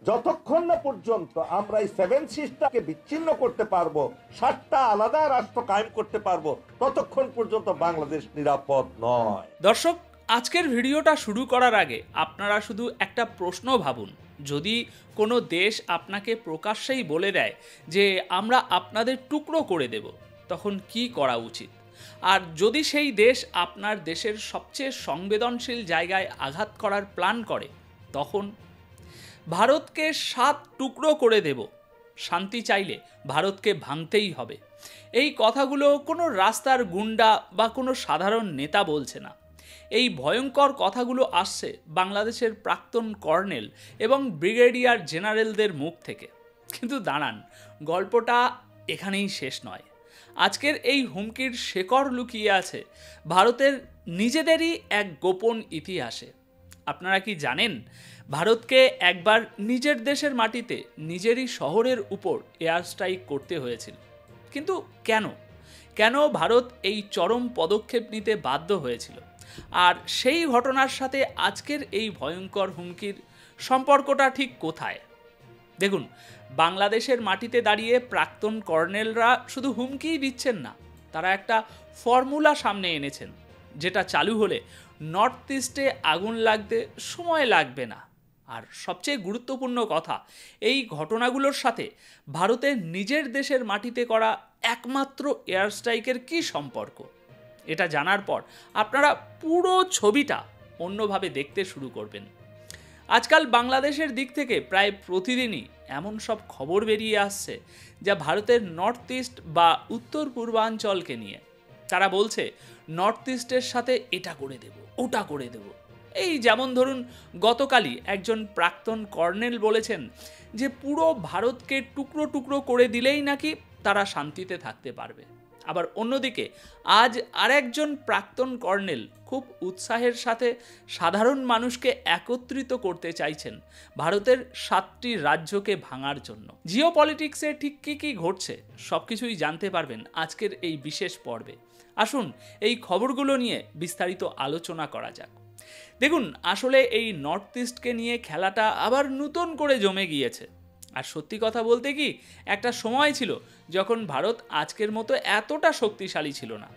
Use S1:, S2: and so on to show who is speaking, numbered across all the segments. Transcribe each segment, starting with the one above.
S1: যতক্ষণ না পর্যন্ত আমরা এই 7 সিস্টারকে বিচ্ছিন্ন করতে পারবো, 7টা আলাদা রাষ্ট্র কায়েম করতে পারবো, ততক্ষণ পর্যন্ত বাংলাদেশ নিরাপদ নয়।
S2: দর্শক, আজকের ভিডিওটা শুরু করার আগে আপনারা শুধু একটা প্রশ্ন ভাবুন। যদি কোনো দেশ আপনাকে প্রকাশ্যেই বলে দেয় যে আমরা আপনাদের টুকরো করে দেব, তখন কি করা উচিত? আর যদি সেই দেশ আপনার দেশের সবচেয়ে সংবেদনশীল জায়গায় আঘাত করার প্ল্যান করে, তখন? ভারতকে 7 টুকরো করে দেব, শান্তি চাইলে ভারতকে ভাঙতেই হবে। এই কথাগুলো কোনো রাস্তার গুন্ডা বা কোনো সাধারণ নেতা বলছে না। এই ভয়ঙ্কর কথাগুলো আসছে বাংলাদেশের প্রাক্তন কর্নেল এবং ব্রিগেডিয়ার জেনারেলদের মুখ থেকে। কিন্তু দাঁড়ান, গল্পটা এখানেই শেষ নয়। আজকের এই হুমকির শেকড় লুকিয়ে আছে ভারতের নিজেদেরই এক গোপন ইতিহাসে। আপনারা কি জানেন, ভারতকে একবার নিজের দেশের মাটিতে নিজেরই শহরের উপর এয়ার স্ট্রাইক করতে হয়েছিল? কিন্তু কেন ভারত এই চরম পদক্ষেপ নিতে বাধ্য হয়েছিল? আর সেই ঘটনার সাথে আজকের এই ভয়ঙ্কর হুমকির সম্পর্কটা ঠিক কোথায়? দেখুন, বাংলাদেশের মাটিতে দাঁড়িয়ে প্রাক্তন কর্নেলরা শুধু হুমকিই দিচ্ছেন না, তারা একটা ফর্মুলা সামনে এনেছেন, যেটা চালু হলে নর্থ ইস্টে আগুন লাগতে সময় লাগবে না। আর সবচেয়ে গুরুত্বপূর্ণ কথা, এই ঘটনাগুলোর সাথে ভারতের নিজের দেশের মাটিতে করা একমাত্র এয়ার স্ট্রাইকের কী সম্পর্ক? এটা জানার পর আপনারা পুরো ছবিটা অন্যভাবে দেখতে শুরু করবেন। আজকাল বাংলাদেশের দিক থেকে প্রায় প্রতিদিনই এমন সব খবর বেরিয়ে আসছে যা ভারতের নর্থ ইস্ট বা উত্তর পূর্বাঞ্চলকে নিয়ে। তারা বলছে নর্থ ইস্টের সাথে এটা করে দেব, ওটা করে দেব। এই যেমন ধরুন, গতকালই একজন প্রাক্তন কর্নেল বলেছেন যে পুরো ভারতকে টুকরো টুকরো করে দিলেই নাকি তারা শান্তিতে থাকতে পারবে। আবার অন্যদিকে আজ আরেকজন প্রাক্তন কর্নেল খুব উৎসাহের সাথে সাধারণ মানুষকে একত্রিত করতে চাইছেন ভারতের 7টি রাজ্যকে ভাঙার জন্য। জিও পলিটিক্সে ঠিক কী ঘটছে সবকিছুই জানতে পারবেন আজকের এই বিশেষ পর্বে। আসুন এই খবরগুলো নিয়ে বিস্তারিত আলোচনা করা যাক। দেখুন, আসলে এই নর্থ ইস্টকে নিয়ে খেলাটা আবার নতুন করে জমে গিয়েছে। আর সত্যি কথা বলতে কি, একটা সময় ছিল যখন ভারত আজকের মতো এতটা শক্তিশালী ছিল না।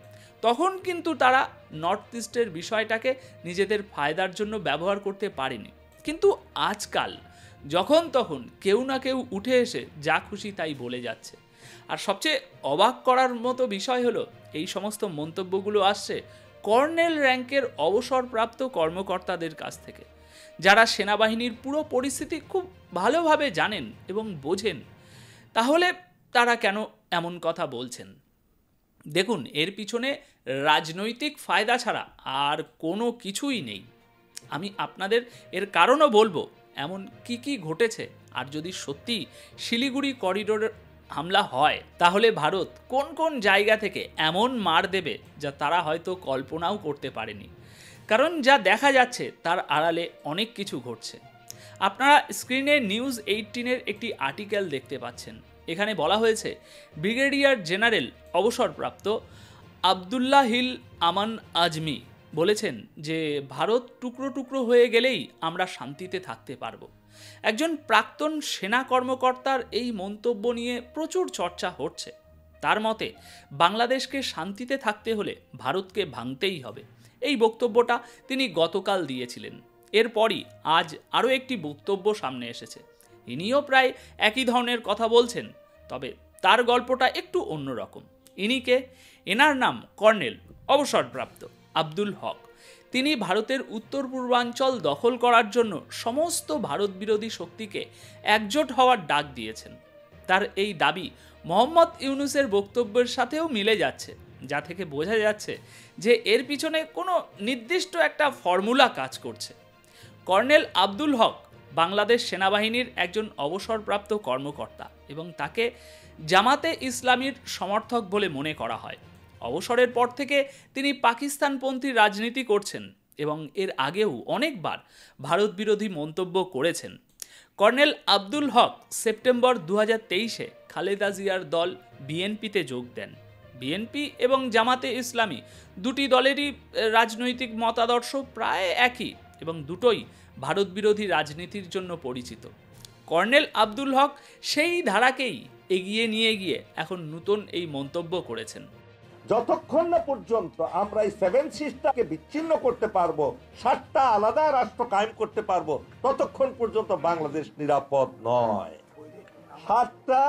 S2: তখন কিন্তু তারা নর্থ ইস্টের বিষয়টাকে নিজেদের ফায়দার জন্য ব্যবহার করতে পারেনি। কিন্তু আজকাল যখন তখন কেউ না কেউ উঠে এসে যা খুশি তাই বলে যাচ্ছে। আর সবচেয়ে অবাক করার মতো বিষয় হলো, এই সমস্ত মন্তব্যগুলো আসছে কর্নেল র্যাঙ্কের অবসরপ্রাপ্ত কর্মকর্তাদের কাছ থেকে, যারা সেনাবাহিনীর পুরো পরিস্থিতি খুব ভালোভাবে জানেন এবং বোঝেন। তাহলে তারা কেন এমন কথা বলছেন? দেখুন, এর পিছনে রাজনৈতিক ফায়দা ছাড়া আর কোনো কিছুই নেই। আমি আপনাদের এর কারণও বলবো এমন কি ঘটেছে। আর যদি সত্যি শিলিগুড়ি করিডোরের হামলা হয়, তাহলে ভারত কোন কোন জায়গা থেকে এমন মার দেবে যা তারা হয়তো কল্পনাও করতে পারেনি। কারণ যা দেখা যাচ্ছে তার আড়ালে অনেক কিছু ঘটছে। আপনারা স্ক্রিনে নিউজ 18-এর একটি আর্টিকেল দেখতে পাচ্ছেন। এখানে বলা হয়েছে, ব্রিগেডিয়ার জেনারেল অবসরপ্রাপ্ত আবদুল্লাহিল আমান আজমি বলেছেন যে ভারত টুকরো টুকরো হয়ে গেলেই আমরা শান্তিতে থাকতে পারবো। একজন প্রাক্তন সেনা কর্মকর্তার এই মন্তব্য নিয়ে প্রচুর চর্চা হচ্ছে। তার মতে বাংলাদেশকে শান্তিতে থাকতে হলে ভারতকে ভাঙতেই হবে। এই বক্তব্যটা তিনি গতকাল দিয়েছিলেন। এরপরই আজ আরও একটি বক্তব্য সামনে এসেছে। ইনিও প্রায় একই ধরনের কথা বলছেন, তবে তার গল্পটা একটু অন্যরকম। ইনিকে, এনার নাম কর্নেল অবসরপ্রাপ্ত আব্দুল হক। তিনি ভারতের উত্তর পূর্বাঞ্চল দখল করার জন্য সমস্ত ভারত বিরোধী শক্তিকে একজোট হওয়ার ডাক দিয়েছেন। তার এই দাবি মোহাম্মদ ইউনূসের বক্তব্যের সাথেও মিলে যাচ্ছে, যা থেকে বোঝা যাচ্ছে যে এর পিছনে কোনো নির্দিষ্ট একটা ফর্মুলা কাজ করছে। কর্নেল আব্দুল হক বাংলাদেশ সেনাবাহিনীর একজন অবসরপ্রাপ্ত কর্মকর্তা এবং তাকে জামাতে ইসলামীর সমর্থক বলে মনে করা হয়। অবসরের পর থেকে তিনি পাকিস্তানপন্থী রাজনীতি করছেন এবং এর আগেও অনেকবার ভারত বিরোধী মন্তব্য করেছেন। কর্নেল আব্দুল হক সেপ্টেম্বর 2023-এ খালেদা জিয়ার দল বিএনপিতে যোগ দেন। বিএনপি এবং জামাতে ইসলামী দুটি দলেরই রাজনৈতিক মতাদর্শ প্রায় একই এবং দুটোই ভারত বিরোধী রাজনীতির জন্য পরিচিত। কর্নেল আব্দুল হক সেই ধারাকেই এগিয়ে নিয়ে গিয়ে এখন নতুন এই মন্তব্য করেছেন।
S1: যতক্ষণ না পর্যন্ত আমরা এই সেভেন সিস্টারকে বিচ্ছিন্ন করতে পারবো, 7টা আলাদা রাষ্ট্র কায়েম করতে পারবো, ততক্ষণ পর্যন্ত বাংলাদেশ নিরাপদ নয়। 7টা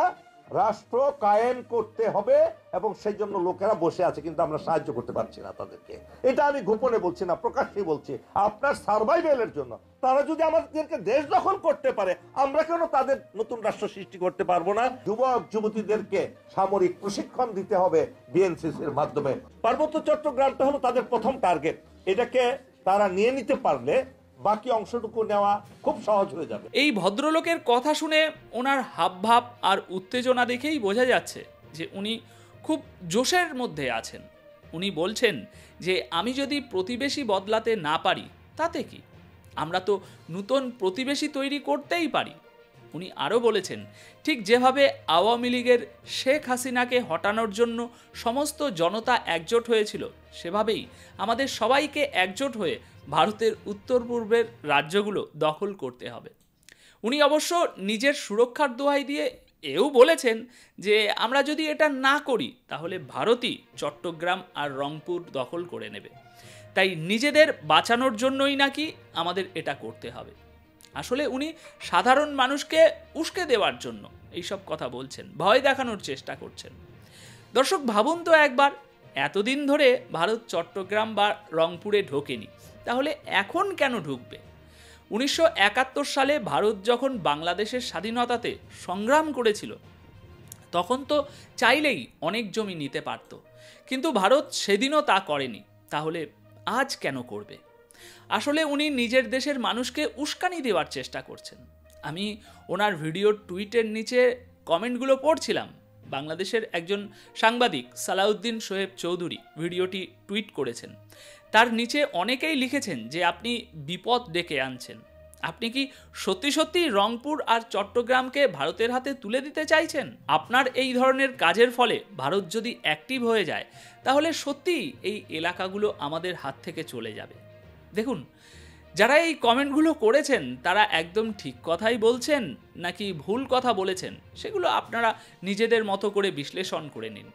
S1: রাষ্ট্র কায়েম করতে হবে এবং সেই জন্য লোকেরা বসে আছে, কিন্তু আমরা সাহায্য করতে পারছি না তাদেরকে। এটা আমি গোপনে বলছি না, প্রকাশ্যে বলছি, আপনার সার্ভাইভেলের জন্য। তারা যদি আমাদেরকে দেশ দখল করতে পারে, আমরা কেন তাদের নতুন রাষ্ট্র সৃষ্টি করতে পারবো না? যুবক যুবতীদেরকে সামরিক প্রশিক্ষণ দিতে হবে বিএনসিসির মাধ্যমে। পার্বত্য চট্টগ্রামটা হলো তাদের প্রথম টার্গেট। এটাকে তারা নিয়ে নিতে পারলে বাকি অংশটুকু নেওয়া খুব সহজ হয়ে যাবে।
S2: এই ভদ্রলোকের কথা শুনে ওনার হাবভাব আর উত্তেজনা দেখেই বোঝা যাচ্ছে যে উনি খুব জোশের মধ্যে আছেন। উনি বলছেন যে আমি যদি প্রতিবেশী বদলাতে না পারি তাতে কি, আমরা তো নতুন প্রতিবেশী তৈরি করতেই পারি। উনি আরও বলেছেন, ঠিক যেভাবে আওয়ামী লীগের শেখ হাসিনাকে হটানোর জন্য সমস্ত জনতা একজোট হয়েছিল, সেভাবেই আমাদের সবাইকে একজোট হয়ে ভারতের উত্তর পূর্বের রাজ্যগুলো দখল করতে হবে। উনি অবশ্য নিজের সুরক্ষার দোহাই দিয়ে এও বলেছেন যে আমরা যদি এটা না করি তাহলে ভারতই চট্টগ্রাম আর রংপুর দখল করে নেবে, তাই নিজেদের বাঁচানোর জন্যই নাকি আমাদের এটা করতে হবে। আসলে উনি সাধারণ মানুষকে উস্কে দেওয়ার জন্য এইসব কথা বলছেন, ভয় দেখানোর চেষ্টা করছেন। দর্শক ভাবুন তো একবার, এতদিন ধরে ভারত চট্টগ্রাম বা রংপুরে ঢোকেনি, তাহলে এখন কেন ঢুকবে? 1971 সালে ভারত যখন বাংলাদেশের স্বাধীনতাতে সংগ্রাম করেছিল তখন তো চাইলেই অনেক জমি নিতে পারত, কিন্তু ভারত সেদিনও তা করেনি। তাহলে আজ কেন করবে? আসলে উনি নিজের দেশের মানুষকে উস্কানি দেওয়ার চেষ্টা করছেন। আমি ওনার ভিডিওর টুইটের নিচে কমেন্টগুলো পড়ছিলাম। বাংলাদেশের একজন সাংবাদিক সালাউদ্দিন সোহেব চৌধুরী ভিডিওটি টুইট করেছেন। তার নিচে অনেকেই লিখেছেন যে আপনি বিপদ ডেকে আনছেন। আপনি কি সত্যি সত্যি রংপুর আর চট্টগ্রামকে ভারতের হাতে তুলে দিতে চাইছেন? আপনার এই ধরনের কাজের ফলে ভারত যদি অ্যাক্টিভ হয়ে যায় তাহলে সত্যিই এই এলাকাগুলো আমাদের হাত থেকে চলে যাবে। দেখুন, যারা এই কমেন্টগুলো করেছেন তারা একদম ঠিক কথাই বলছেন নাকি ভুল কথা বলেছেন সেগুলো আপনারা নিজেদের মতো করে বিশ্লেষণ করে নিন।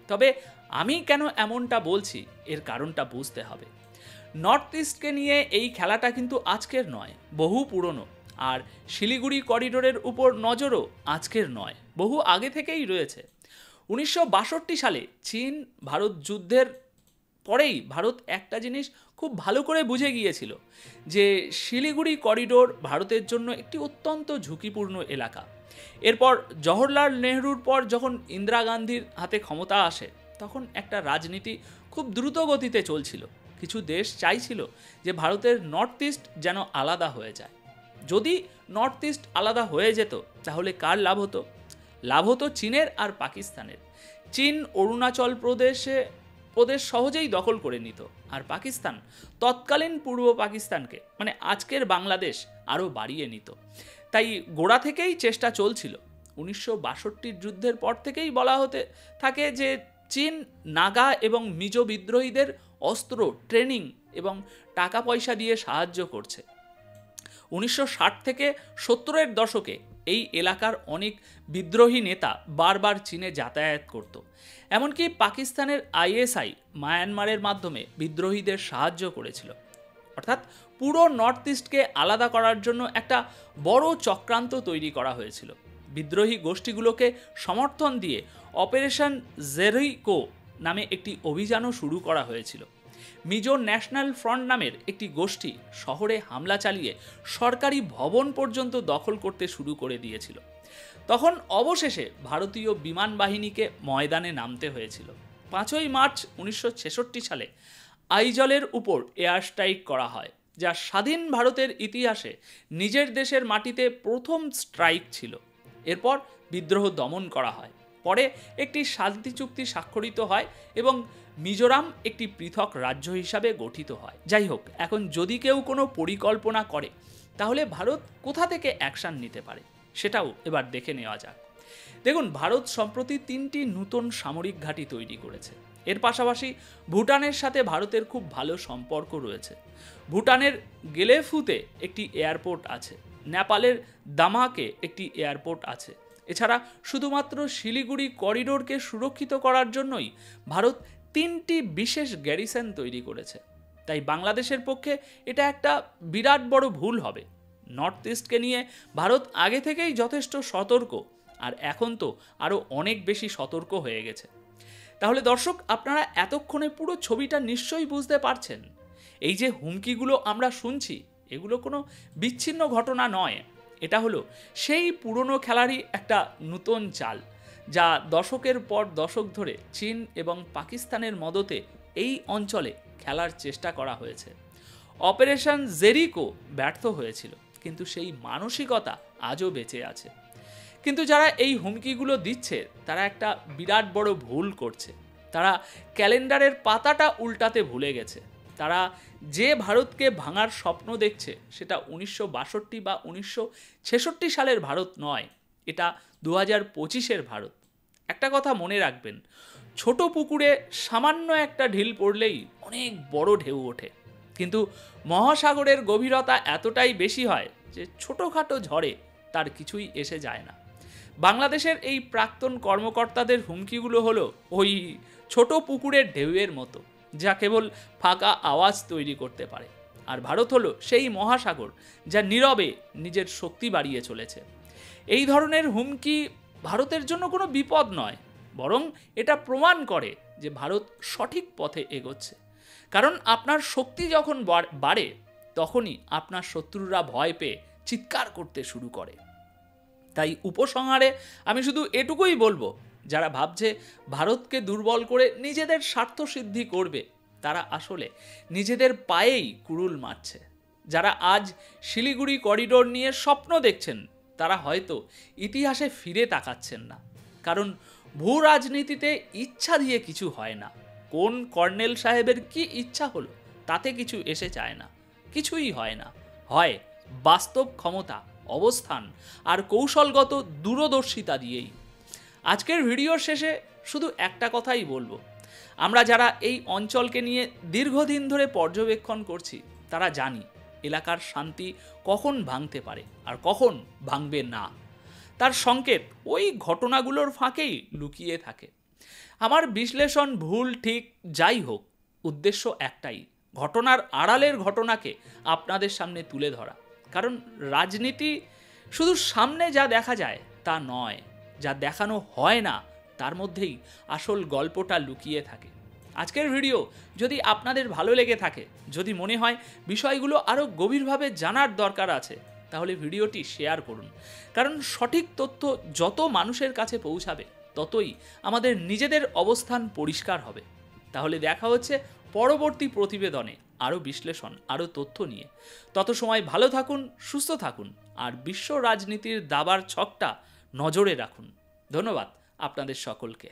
S2: তবে আমি কেন এমনটা বলছি এর কারণটা বুঝতে হবে। নর্থ ইস্টকে নিয়ে এই খেলাটা কিন্তু আজকের নয়, বহু পুরনো। আর শিলিগুড়ি করিডোরের উপর নজরও আজকের নয়, বহু আগে থেকেই রয়েছে। 1962 সালে চীন ভারত যুদ্ধের পরেই ভারত একটা জিনিস খুব ভালো করে বুঝে গিয়েছিল যে শিলিগুড়ি করিডোর ভারতের জন্য একটি অত্যন্ত ঝুঁকিপূর্ণ এলাকা। এরপর জওহরলাল নেহরুর পর যখন ইন্দিরা গান্ধীর হাতে ক্ষমতা আসে তখন একটা রাজনীতি খুব দ্রুত গতিতে চলছিল। কিছু দেশ চাইছিল যে ভারতের নর্থ ইস্ট যেন আলাদা হয়ে যায়। যদি নর্থ ইস্ট আলাদা হয়ে যেত তাহলে কার লাভ হতো? লাভ হতো চীনের আর পাকিস্তানের। চীন অরুণাচল প্রদেশ সহজেই দখল করে নিত, আর পাকিস্তান তৎকালীন পূর্ব পাকিস্তানকে মানে আজকের বাংলাদেশ আরও বাড়িয়ে নিত। তাই গোড়া থেকেই চেষ্টা চলছিল। 1962 যুদ্ধের পর থেকেই বলা হতে থাকে যে চীন নাগা এবং মিজো বিদ্রোহীদের অস্ত্র, ট্রেনিং এবং টাকা পয়সা দিয়ে সাহায্য করছে। 1960 থেকে 70-এর দশকে এই এলাকার অনেক বিদ্রোহী নেতা বারবার চীনে যাতায়াত করত। এমনকি পাকিস্তানের আইএসআই মায়ানমারের মাধ্যমে বিদ্রোহীদের সাহায্য করেছিল। অর্থাৎ পুরো নর্থ ইস্টকে আলাদা করার জন্য একটা বড় চক্রান্ত তৈরি করা হয়েছিল। বিদ্রোহী গোষ্ঠীগুলোকে সমর্থন দিয়ে অপারেশন জেরিকো নামে একটি অভিযানও শুরু করা হয়েছিল। মিজো ন্যাশনাল ফ্রন্ট নামের একটি গোষ্ঠী শহরে হামলা চালিয়ে সরকারি ভবন পর্যন্ত দখল করতে শুরু করে দিয়েছিল। তখন অবশেষে ভারতীয় বিমান বাহিনীকে ময়দানে নামতে হয়েছিল। 5ই মার্চ 1966 সালে আইজলের উপর এয়ার স্ট্রাইক করা হয়, যা স্বাধীন ভারতের ইতিহাসে নিজের দেশের মাটিতে প্রথম স্ট্রাইক ছিল। এরপর বিদ্রোহ দমন করা হয়। পরে একটি শান্তি চুক্তি স্বাক্ষরিত হয় এবং মিজোরাম একটি পৃথক রাজ্য হিসাবে গঠিত হয়। যাই হোক, এখন যদি কেউ কোনো পরিকল্পনা করে তাহলে ভারত কোথা থেকে অ্যাকশন নিতে পারে সেটাও এবার দেখে নেওয়া যাক। দেখুন, ভারত সম্প্রতি 3টি নতুন সামরিক ঘাঁটি তৈরি করেছে। এর পাশাপাশি ভুটানের সাথে ভারতের খুব ভালো সম্পর্ক রয়েছে। ভুটানের গেলেফুতে একটি এয়ারপোর্ট আছে। নেপালের দামাকে একটি এয়ারপোর্ট আছে। এছাড়া শুধুমাত্র শিলিগুড়ি করিডোরকে সুরক্ষিত করার জন্যই ভারত 3টি বিশেষ গ্যারিসন তৈরি করেছে। তাই বাংলাদেশের পক্ষে এটা একটা বিরাট বড় ভুল হবে। নর্থ ইস্টকে নিয়ে ভারত আগে থেকেই যথেষ্ট সতর্ক, আর এখন তো আরও অনেক বেশি সতর্ক হয়ে গেছে। তাহলে দর্শক, আপনারা এতক্ষণে পুরো ছবিটা নিশ্চয়ই বুঝতে পারছেন। এই যে হুমকিগুলো আমরা শুনছি, এগুলো কোনো বিচ্ছিন্ন ঘটনা নয়। এটা হলো সেই পুরনো খেলারই একটা নূতন চাল, যা দশকের পর দশক ধরে চীন এবং পাকিস্তানের মদতে এই অঞ্চলে খেলার চেষ্টা করা হয়েছে। অপারেশন জেরিকো ব্যর্থ হয়েছিল, কিন্তু সেই মানসিকতা আজও বেঁচে আছে। কিন্তু যারা এই হুমকিগুলো দিচ্ছে তারা একটা বিরাট বড় ভুল করছে। তারা ক্যালেন্ডারের পাতাটা উল্টাতে ভুলে গেছে। তারা যে ভারতকে ভাঙার স্বপ্ন দেখছে সেটা 1962 বা 1966 সালের ভারত নয়, এটা 2025-এর ভারত। একটা কথা মনে রাখবেন, ছোট পুকুরে সামান্য একটা ঢিল পড়লেই অনেক বড় ঢেউ ওঠে, কিন্তু মহাসাগরের গভীরতা এতটাই বেশি হয় যে ছোটোখাটো ঝড়ে তার কিছুই এসে যায় না। বাংলাদেশের এই প্রাক্তন কর্মকর্তাদের হুমকিগুলো হলো ওই ছোট পুকুরের ঢেউয়ের মতো, যা কেবল ফাঁকা আওয়াজ তৈরি করতে পারে। আর ভারত হলো সেই মহাসাগর যা নীরবে নিজের শক্তি বাড়িয়ে চলেছে। এই ধরনের হুমকি ভারতের জন্য কোনো বিপদ নয়, বরং এটা প্রমাণ করে যে ভারত সঠিক পথে এগোচ্ছে। কারণ আপনার শক্তি যখন বাড়ে, তখনই আপনার শত্রুরা ভয় পেয়ে চিৎকার করতে শুরু করে। তাই উপসংহারে আমি শুধু এটুকুই বলবো, যারা ভাবছে ভারতকে দুর্বল করে নিজেদের স্বার্থ সিদ্ধি করবে, তারা আসলে নিজেদের পায়েই কুড়ুল মারছে। যারা আজ শিলিগুড়ি করিডোর নিয়ে স্বপ্ন দেখছেন, তারা হয়তো ইতিহাসে ফিরে তাকাচ্ছেন না। কারণ ভূ রাজনীতিতে ইচ্ছা দিয়ে কিছু হয় না। কোন কর্নেল সাহেবের কি ইচ্ছা হলো তাতে কিছু এসে যায় না, কিছুই হয় না। হয় বাস্তব ক্ষমতা, অবস্থান আর কৌশলগত দূরদর্শিতা দিয়েই। আজকের ভিডিওর শেষে শুধু একটা কথাই বলবো, আমরা যারা এই অঞ্চলকে নিয়ে দীর্ঘদিন ধরে পর্যবেক্ষণ করছি, তারা জানি এলাকার শান্তি কখন ভাঙতে পারে আর কখন ভাঙবে না। তার সংকেত ওই ঘটনাগুলোর ফাঁকেই লুকিয়ে থাকে। আমার বিশ্লেষণ ভুল ঠিক যাই হোক, উদ্দেশ্য একটাই, ঘটনার আড়ালের ঘটনাকে আপনাদের সামনে তুলে ধরা। কারণ রাজনীতি শুধু সামনে যা দেখা যায় তা নয়, যা দেখানো হয় না তার মধ্যেই আসল গল্পটা লুকিয়ে থাকে। আজকের ভিডিও যদি আপনাদের ভালো লেগে থাকে, যদি মনে হয় বিষয়গুলো আরও গভীরভাবে জানার দরকার আছে, তাহলে ভিডিওটি শেয়ার করুন। কারণ সঠিক তথ্য যত মানুষের কাছে পৌঁছাবে, ততই আমাদের নিজেদের অবস্থান পরিষ্কার হবে। তাহলে দেখা হচ্ছে পরবর্তী প্রতিবেদনে আরও বিশ্লেষণ, আরও তথ্য নিয়ে। তত সময় ভালো থাকুন, সুস্থ থাকুন, আর বিশ্ব রাজনীতির দাবার ছকটা নজরে রাখুন। ধন্যবাদ আপনাদের সকলকে।